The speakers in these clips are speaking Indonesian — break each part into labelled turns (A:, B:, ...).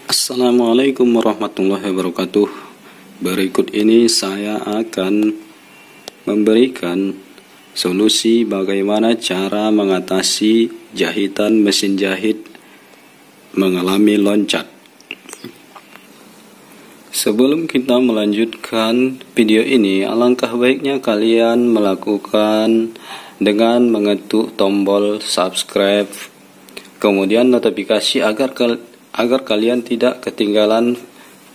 A: Assalamualaikum warahmatullahi wabarakatuh. Berikut ini saya akan memberikan solusi bagaimana cara mengatasi jahitan mesin jahit mengalami loncat. Sebelum kita melanjutkan video ini, alangkah baiknya kalian melakukan dengan mengetuk tombol subscribe, kemudian notifikasi agar kalian tidak ketinggalan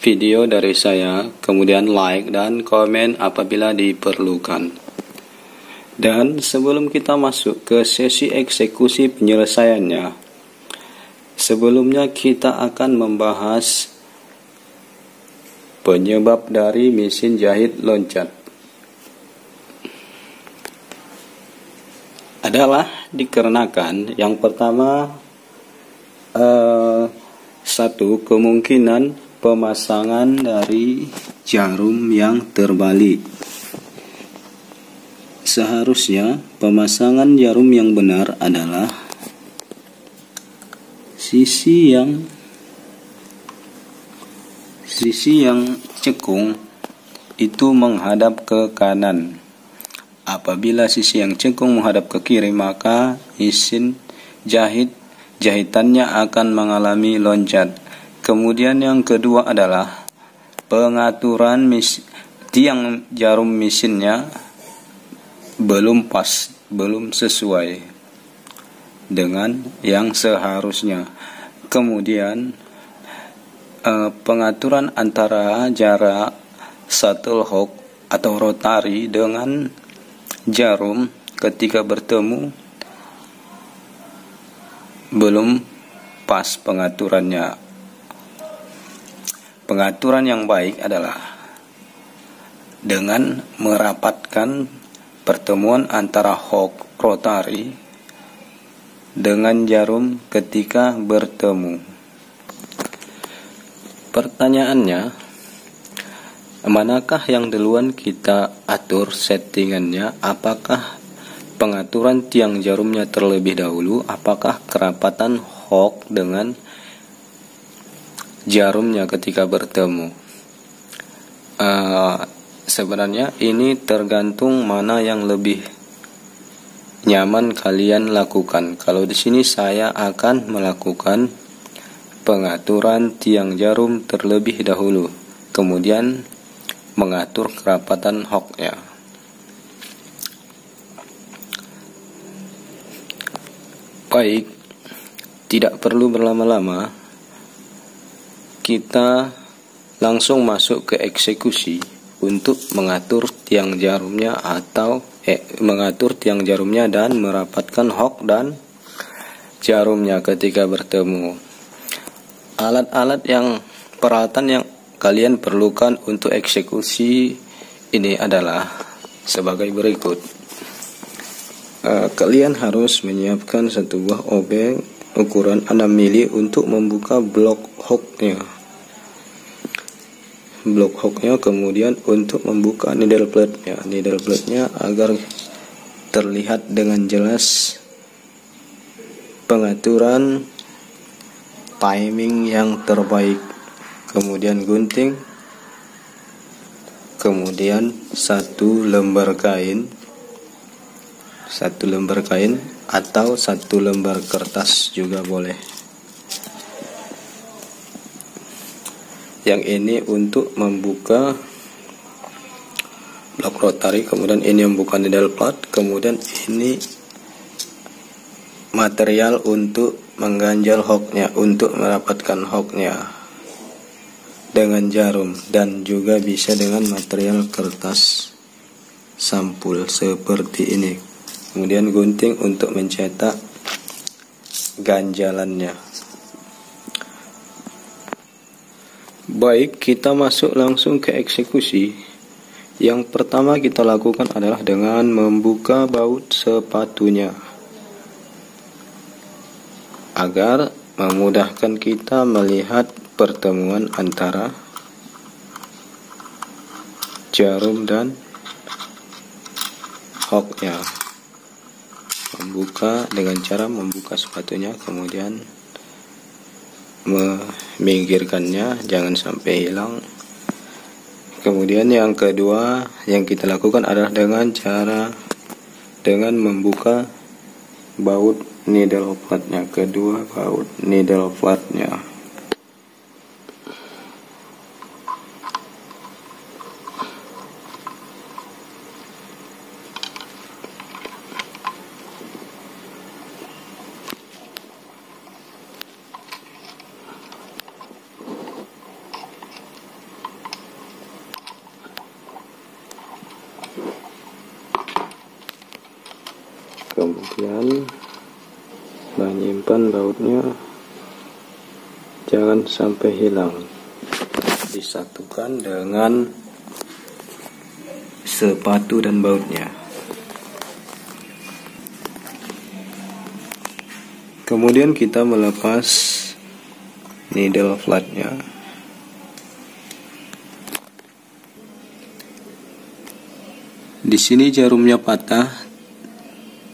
A: video dari saya, kemudian like dan komen apabila diperlukan. Dan sebelum kita masuk ke sesi eksekusi penyelesaiannya, sebelumnya kita akan membahas penyebab dari mesin jahit loncat. Adalah dikarenakan yang pertama, satu, kemungkinan pemasangan dari jarum yang terbalik. Seharusnya pemasangan jarum yang benar adalah sisi yang cekung itu menghadap ke kanan. Apabila sisi yang cekung menghadap ke kiri, maka mesin jahitannya akan mengalami loncat. Kemudian yang kedua adalah pengaturan tiang jarum mesinnya belum pas, belum sesuai dengan yang seharusnya. Kemudian pengaturan antara jarak shuttle hook atau rotari dengan jarum ketika bertemu belum pas pengaturannya. Pengaturan yang baik adalah dengan merapatkan pertemuan antara hook rotari dengan jarum ketika bertemu. Pertanyaannya, manakah yang duluan kita atur settingannya? Apakah pengaturan tiang jarumnya terlebih dahulu? Apakah kerapatan hook dengan jarumnya ketika bertemu? Sebenarnya ini tergantung mana yang lebih nyaman kalian lakukan. Kalau di sini saya akan melakukan pengaturan tiang jarum terlebih dahulu, kemudian mengatur kerapatan hooknya. Baik, tidak perlu berlama-lama, kita langsung masuk ke eksekusi untuk mengatur tiang jarumnya mengatur tiang jarumnya dan merapatkan hook dan jarumnya ketika bertemu. Peralatan yang kalian perlukan untuk eksekusi ini adalah sebagai berikut. Kalian harus menyiapkan satu buah obeng ukuran 6 mili untuk membuka blok hooknya. Kemudian untuk membuka needle plate-nya agar terlihat dengan jelas pengaturan timing yang terbaik. Kemudian gunting, kemudian satu lembar kain atau satu lembar kertas juga boleh. Yang ini untuk membuka blok rotari, kemudian ini membuka needle plate, kemudian ini material untuk mengganjal hooknya, untuk merapatkan hooknya dengan jarum, dan juga bisa dengan material kertas sampul seperti ini. Kemudian gunting untuk mencetak ganjalannya. Baik, kita masuk langsung ke eksekusi. Yang pertama kita lakukan adalah dengan membuka baut sepatunya agar memudahkan kita melihat pertemuan antara jarum dan hooknya. Membuka dengan cara membuka sepatunya, kemudian minggirkannya, jangan sampai hilang. Kemudian yang kedua yang kita lakukan adalah dengan membuka baut needle flatnya, kedua baut needle flatnya. Kemudian menyimpan bautnya, jangan sampai hilang, disatukan dengan sepatu dan bautnya. Kemudian kita melepas needle flatnya. Di sini jarumnya patah.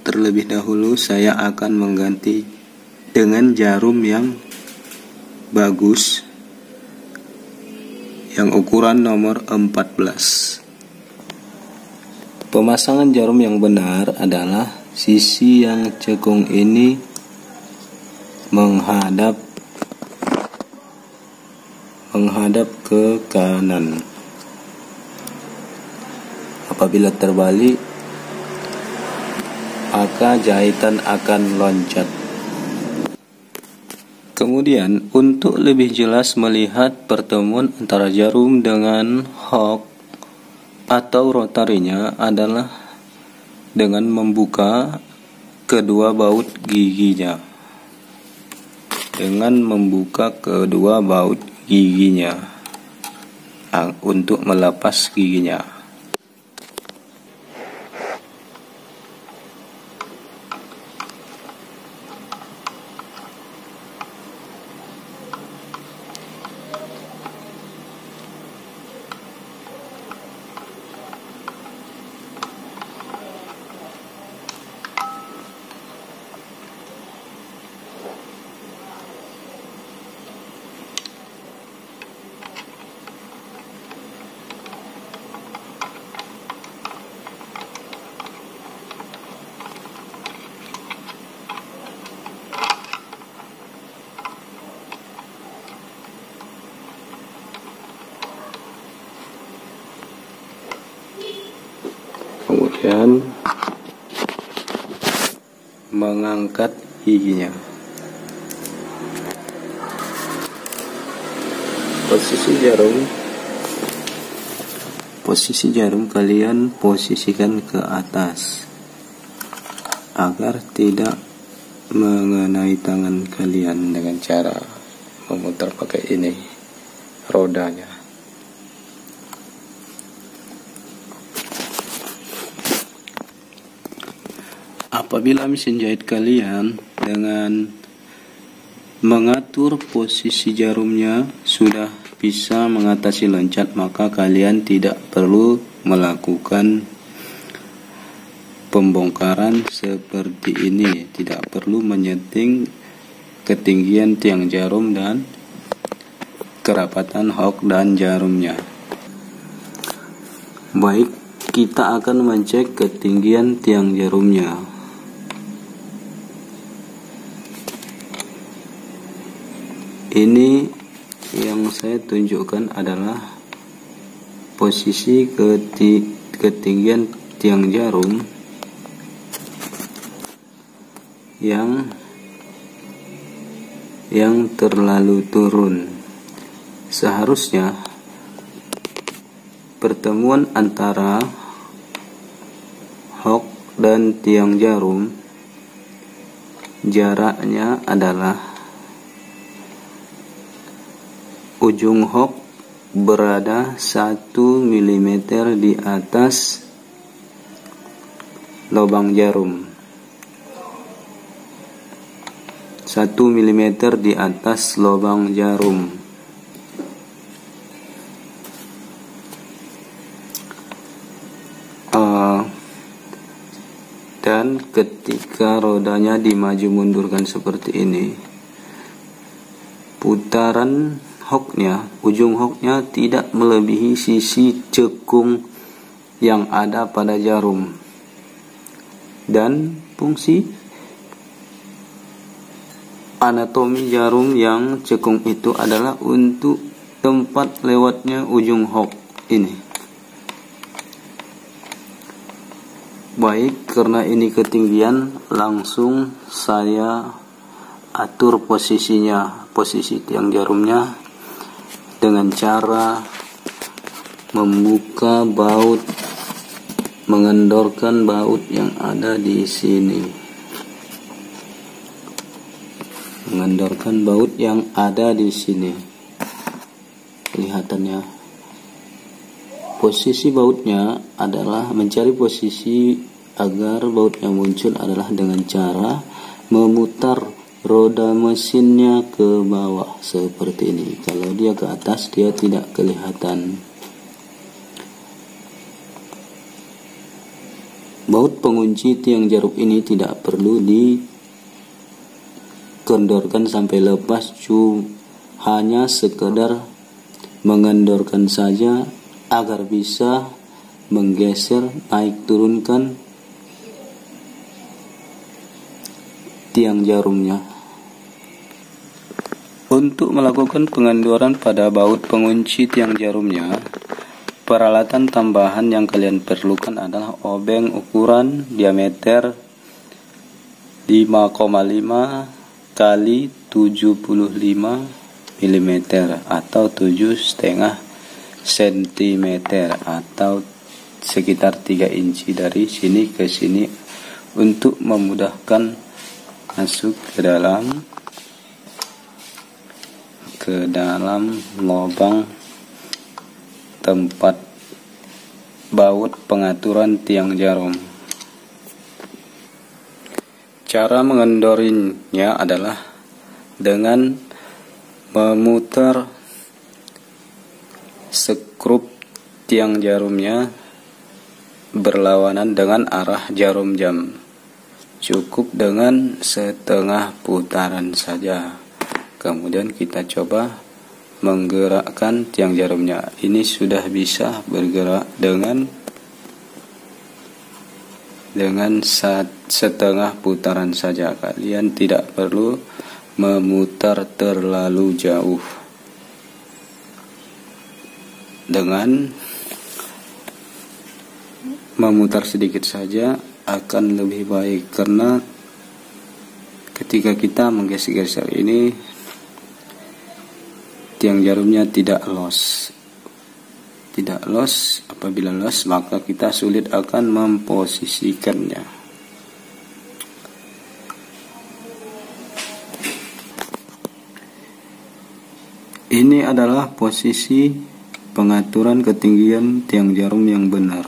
A: Terlebih dahulu saya akan mengganti dengan jarum yang bagus, yang ukuran nomor 14. Pemasangan jarum yang benar adalah sisi yang cekung ini menghadap ke kanan. Apabila terbalik, maka jahitan akan loncat. Kemudian untuk lebih jelas melihat pertemuan antara jarum dengan hook atau rotarinya adalah dengan membuka kedua baut giginya. Untuk melepas giginya. Kemudian mengangkat giginya. Posisi jarum kalian posisikan ke atas agar tidak mengenai tangan kalian dengan cara memutar pakai ini rodanya. Apabila mesin jahit kalian dengan mengatur posisi jarumnya sudah bisa mengatasi loncat, maka kalian tidak perlu melakukan pembongkaran seperti ini. Tidak perlu menyeting ketinggian tiang jarum dan kerapatan hook dan jarumnya. Baik, kita akan mencek ketinggian tiang jarumnya. Ini yang saya tunjukkan adalah posisi ketinggian tiang jarum yang terlalu turun. Seharusnya pertemuan antara hook dan tiang jarum jaraknya adalah ujung hook berada 1 mm di atas lubang jarum. 1 mm di atas lubang jarum. Dan ketika rodanya dimaju mundurkan seperti ini, putaran hoknya, ujung hoknya tidak melebihi sisi cekung yang ada pada jarum. Dan fungsi anatomi jarum yang cekung itu adalah untuk tempat lewatnya ujung hok ini. Baik, karena ini ketinggian, langsung saya atur posisinya, posisi tiang jarumnya dengan cara membuka baut, mengendorkan baut yang ada di sini. Mengendorkan baut yang ada di sini. Kelihatannya. Posisi bautnya adalah mencari posisi agar bautnya muncul adalah dengan cara memutar roda mesinnya ke bawah seperti ini. Kalau dia ke atas, dia tidak kelihatan. Baut pengunci tiang jarum ini tidak perlu dikendorkan sampai lepas, hanya sekedar mengendorkan saja agar bisa menggeser, naik turunkan tiang jarumnya. Untuk melakukan pengendoran pada baut pengunci tiang jarumnya, peralatan tambahan yang kalian perlukan adalah obeng ukuran diameter 5,5 kali 75 mm atau 7,5 cm atau sekitar 3 inci dari sini ke sini untuk memudahkan masuk ke dalam lubang tempat baut pengaturan tiang jarum. Cara mengendorinya adalah dengan memutar skrup tiang jarumnya berlawanan dengan arah jarum jam. Cukup dengan setengah putaran saja. Kemudian kita coba menggerakkan tiang jarumnya. Ini sudah bisa bergerak dengan setengah putaran saja. Kalian tidak perlu memutar terlalu jauh. Dengan memutar sedikit saja akan lebih baik, karena ketika kita menggeser-geser ini tiang jarumnya tidak los. Apabila los, maka kita sulit akan memposisikannya. Ini adalah posisi pengaturan ketinggian tiang jarum yang benar.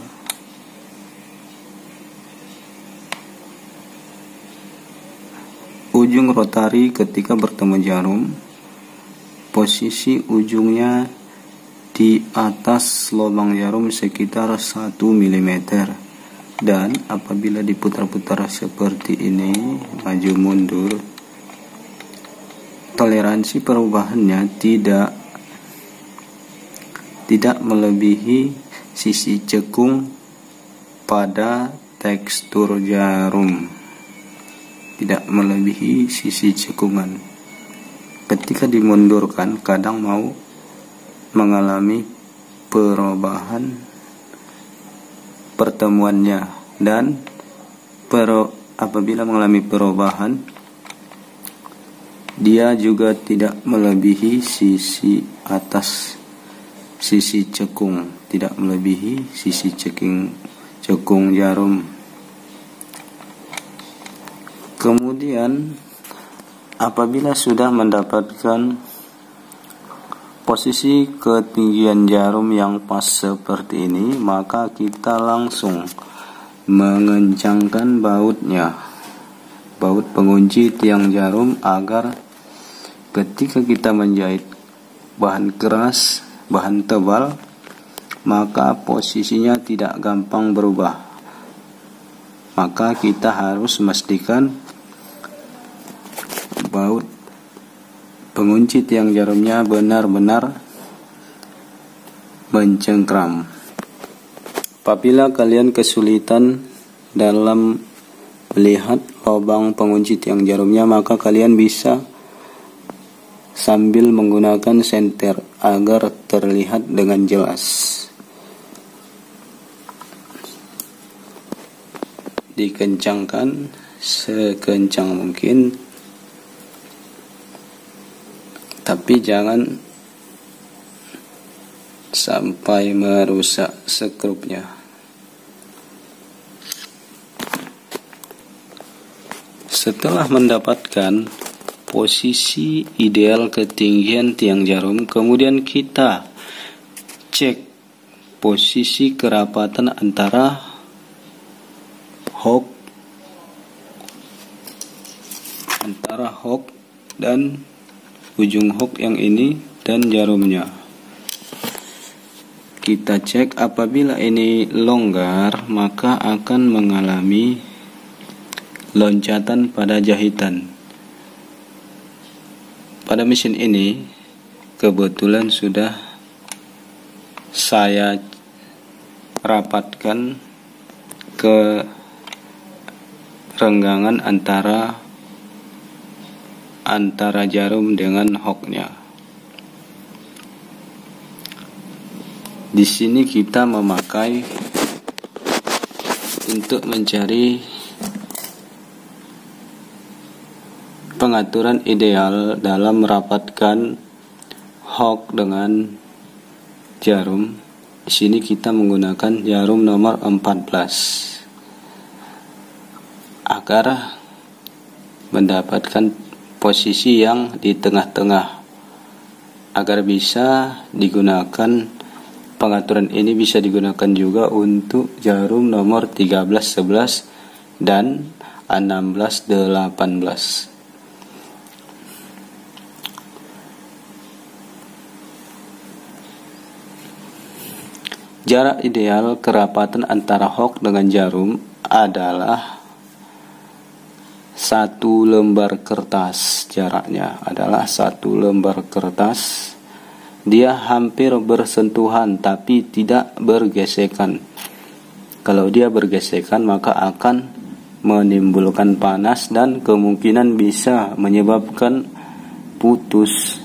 A: Ujung rotari ketika bertemu jarum, posisi ujungnya di atas lubang jarum sekitar 1 mm, dan apabila diputar-putar seperti ini, maju mundur, toleransi perubahannya tidak melebihi sisi cekung pada tekstur jarum, tidak melebihi sisi cekungan. Ketika dimundurkan, kadang mau mengalami perubahan pertemuannya, dan apabila mengalami perubahan, dia juga tidak melebihi sisi atas, sisi cekung, tidak melebihi sisi cekung jarum. Kemudian apabila sudah mendapatkan posisi ketinggian jarum yang pas seperti ini, maka kita langsung mengencangkan bautnya, baut pengunci tiang jarum, agar ketika kita menjahit bahan keras, bahan tebal, maka posisinya tidak gampang berubah. Maka kita harus memastikan baut pengunci tiang jarumnya benar-benar mencengkram. Apabila kalian kesulitan dalam melihat lubang pengunci tiang jarumnya, maka kalian bisa sambil menggunakan senter agar terlihat dengan jelas. Dikencangkan sekencang mungkin, tapi jangan sampai merusak skrupnya. Setelah mendapatkan posisi ideal ketinggian tiang jarum, kemudian kita cek posisi kerapatan antara hook dan ujung hook yang ini dan jarumnya. Kita cek, apabila ini longgar maka akan mengalami loncatan pada jahitan. Pada mesin ini kebetulan sudah saya rapatkan ke renggangan antara jarum dengan hooknya. Di sini kita memakai untuk mencari pengaturan ideal dalam merapatkan hook dengan jarum. Di sini kita menggunakan jarum nomor 14 agar mendapatkan posisi yang di tengah-tengah, agar bisa digunakan. Pengaturan ini bisa digunakan juga untuk jarum nomor 13, 11 dan 16, 18. Jarak ideal kerapatan antara hook dengan jarum adalah 1 lembar kertas. Jaraknya adalah 1 lembar kertas. Dia hampir bersentuhan tapi tidak bergesekan. Kalau dia bergesekan maka akan menimbulkan panas dan kemungkinan bisa menyebabkan putus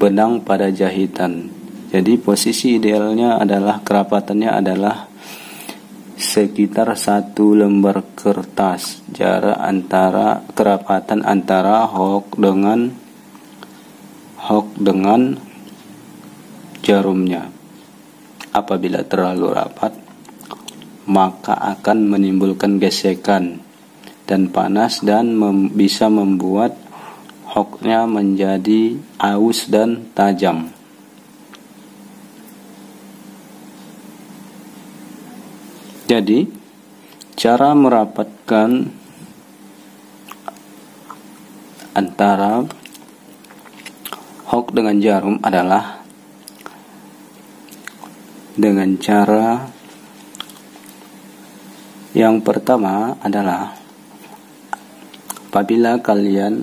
A: benang pada jahitan. Jadi posisi idealnya adalah kerapatannya adalah sekitar 1 lembar kertas. Jarak antara kerapatan antara hook dengan jarumnya. Apabila terlalu rapat maka akan menimbulkan gesekan dan panas dan bisa membuat hooknya menjadi aus dan tajam. Jadi, cara merapatkan antara hook dengan jarum adalah dengan cara yang pertama adalah apabila kalian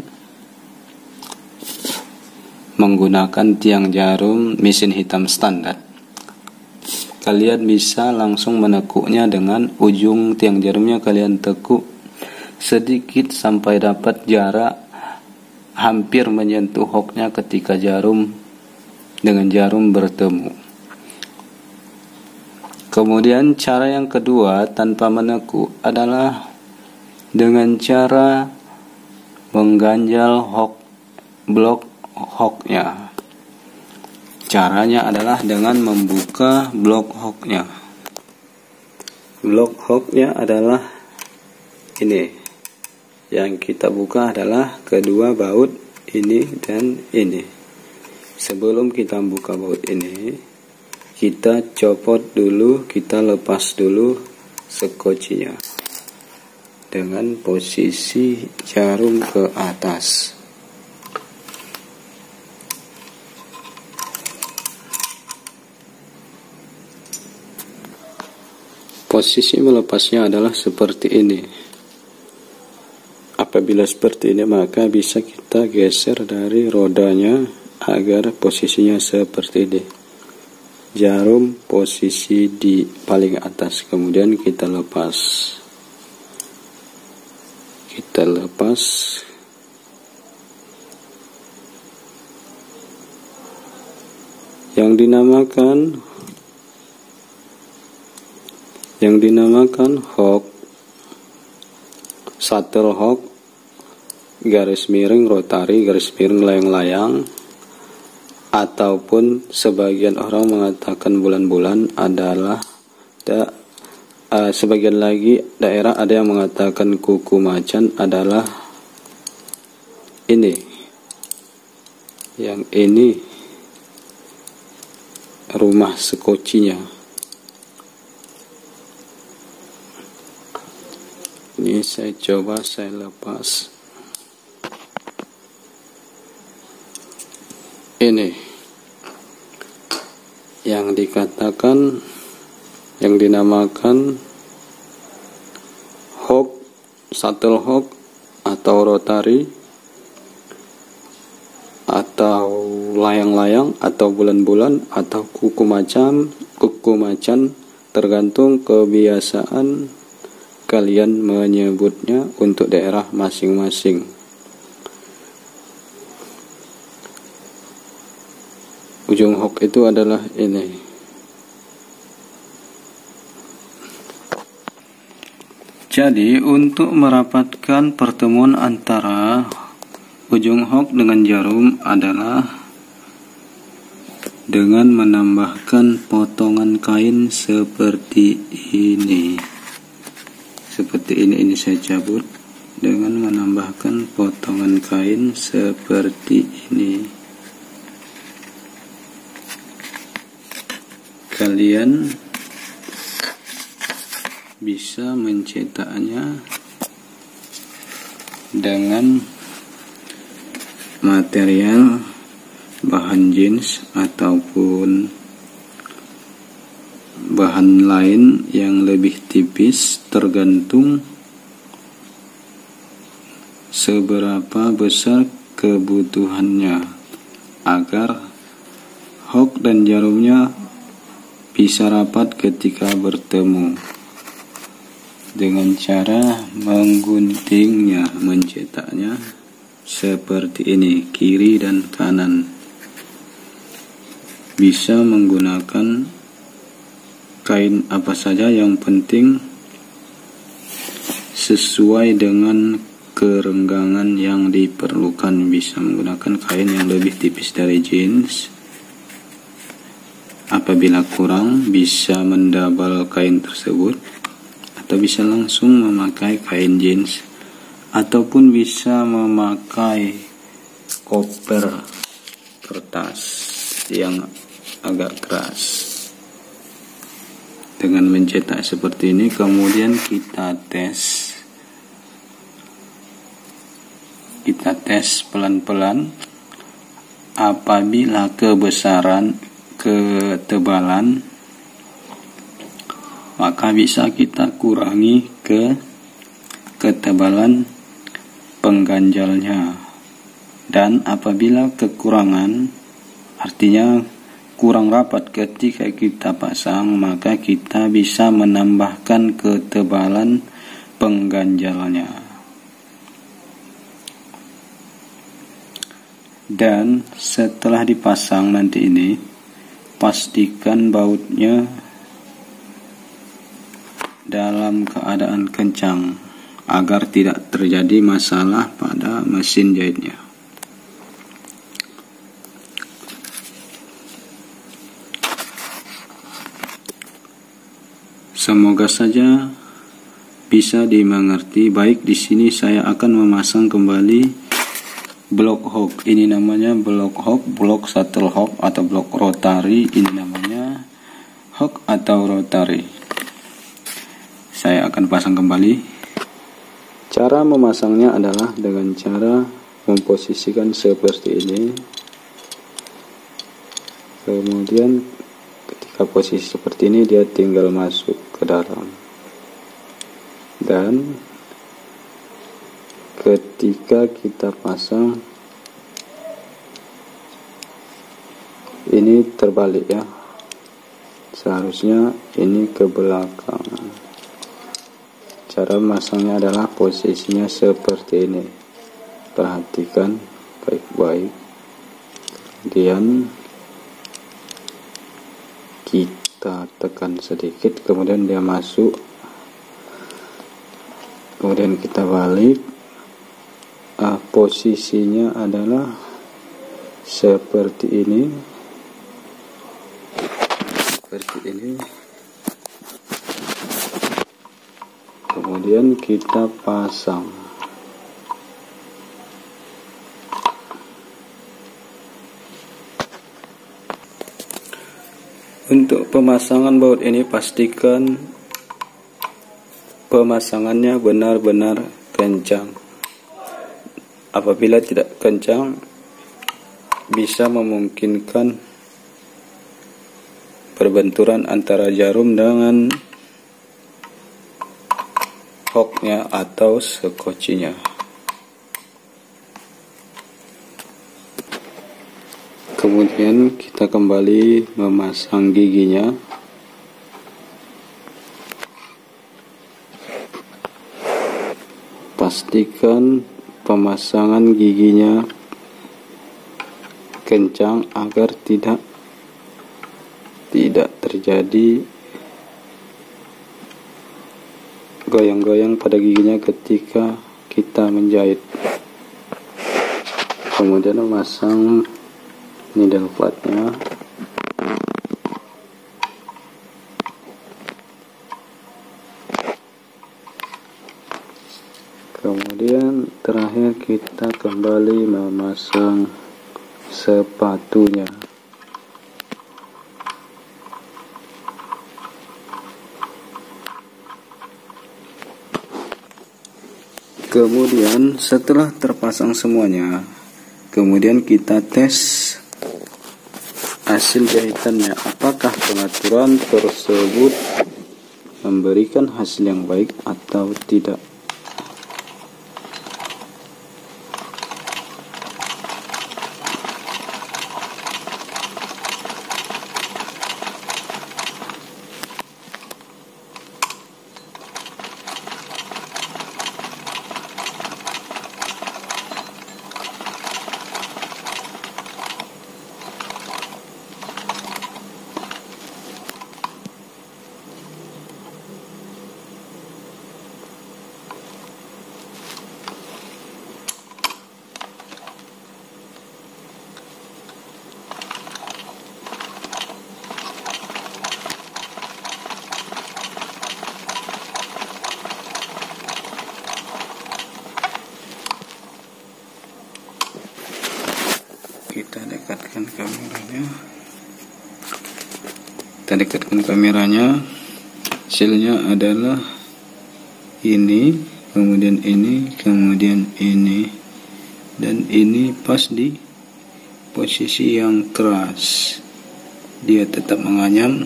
A: menggunakan tiang jarum mesin hitam standar, kalian bisa langsung menekuknya dengan ujung tiang jarumnya. Kalian tekuk sedikit sampai dapat jarak hampir menyentuh hooknya ketika jarum dengan jarum bertemu. Kemudian cara yang kedua tanpa menekuk adalah dengan cara mengganjal blok hooknya. Caranya adalah dengan membuka blok hooknya. Blok hooknya adalah ini. Yang kita buka adalah kedua baut ini dan ini. Sebelum kita buka baut ini, kita copot dulu, kita lepas dulu sekocinya dengan posisi jarum ke atas. Posisi melepasnya adalah seperti ini. Apabila seperti ini, maka bisa kita geser dari rodanya agar posisinya seperti ini. Jarum posisi di paling atas, kemudian kita lepas. Yang dinamakan hook, shuttle hook, garis miring rotari, garis miring layang-layang, ataupun sebagian orang mengatakan bulan-bulan adalah sebagian lagi daerah ada yang mengatakan kuku macan adalah ini. Yang ini rumah sekocinya. Ini saya coba saya lepas. Ini yang dinamakan hook, shuttle hook atau rotari atau layang-layang atau bulan-bulan atau kuku macan, tergantung kebiasaan kalian menyebutnya untuk daerah masing-masing. Ujung hook itu adalah ini. Jadi untuk merapatkan pertemuan antara ujung hook dengan jarum adalah dengan menambahkan potongan kain seperti ini. Seperti ini saya cabut dengan menambahkan potongan kain seperti ini. Kalian bisa mencetaknya dengan material bahan jeans ataupun bahan lain yang lebih tipis, tergantung seberapa besar kebutuhannya agar hook dan jarumnya bisa rapat ketika bertemu. Dengan cara mengguntingnya, mencetaknya seperti ini, kiri dan kanan. Bisa menggunakan kain apa saja, yang penting sesuai dengan kerenggangan yang diperlukan. Bisa menggunakan kain yang lebih tipis dari jeans. Apabila kurang, bisa mendabal kain tersebut, atau bisa langsung memakai kain jeans, ataupun bisa memakai koper kertas yang agak keras. Dengan mencetak seperti ini, kemudian kita tes pelan-pelan. Apabila ketebalan, maka bisa kita kurangi ke ketebalan pengganjalnya. Dan apabila kekurangan, artinya kurang rapat ketika kita pasang, maka kita bisa menambahkan ketebalan pengganjalnya. Dan setelah dipasang nanti ini, pastikan bautnya dalam keadaan kencang agar tidak terjadi masalah pada mesin jahitnya. Semoga saja bisa dimengerti. Baik, di sini saya akan memasang kembali blok hook. Ini namanya blok hook, blok shuttle hook atau blok rotari. Ini namanya hook atau rotari. Saya akan pasang kembali. Cara memasangnya adalah dengan cara memposisikan seperti ini. Kemudian ketika posisi seperti ini, dia tinggal masuk ke dalam. Dan ketika ketika kita pasang ini terbalik ya, seharusnya ini ke belakang. Cara memasangnya adalah posisinya seperti ini, perhatikan baik-baik, kemudian kita tekan sedikit, kemudian dia masuk, kemudian kita balik. Posisinya adalah seperti ini, kemudian kita pasang. Untuk pemasangan baut ini, pastikan pemasangannya benar-benar kencang. Apabila tidak kencang, bisa memungkinkan perbenturan antara jarum dengan hooknya atau sekocinya. Kemudian kita kembali memasang giginya. Pastikan pemasangan giginya kencang agar tidak terjadi goyang-goyang pada giginya ketika kita menjahit. Kemudian memasang needle platnya. Kemudian terakhir kita kembali memasang sepatunya. Kemudian setelah terpasang semuanya, kemudian kita tes hasil jahitannya, apakah pengaturan tersebut memberikan hasil yang baik atau tidak. Kita dekatkan kameranya. Hasilnya adalah ini, kemudian ini, kemudian ini, dan ini pas di posisi yang keras. Dia tetap menganyam,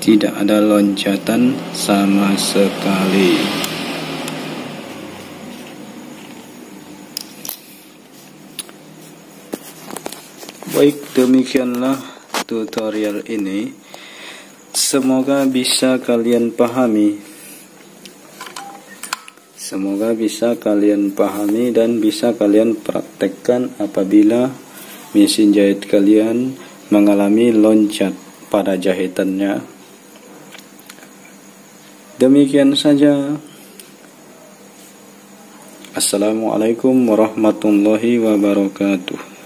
A: tidak ada loncatan sama sekali. Baik, demikianlah tutorial ini. Semoga bisa kalian pahami. Dan bisa kalian praktekkan apabila mesin jahit kalian mengalami loncat pada jahitannya. Demikian saja. Assalamualaikum warahmatullahi wabarakatuh.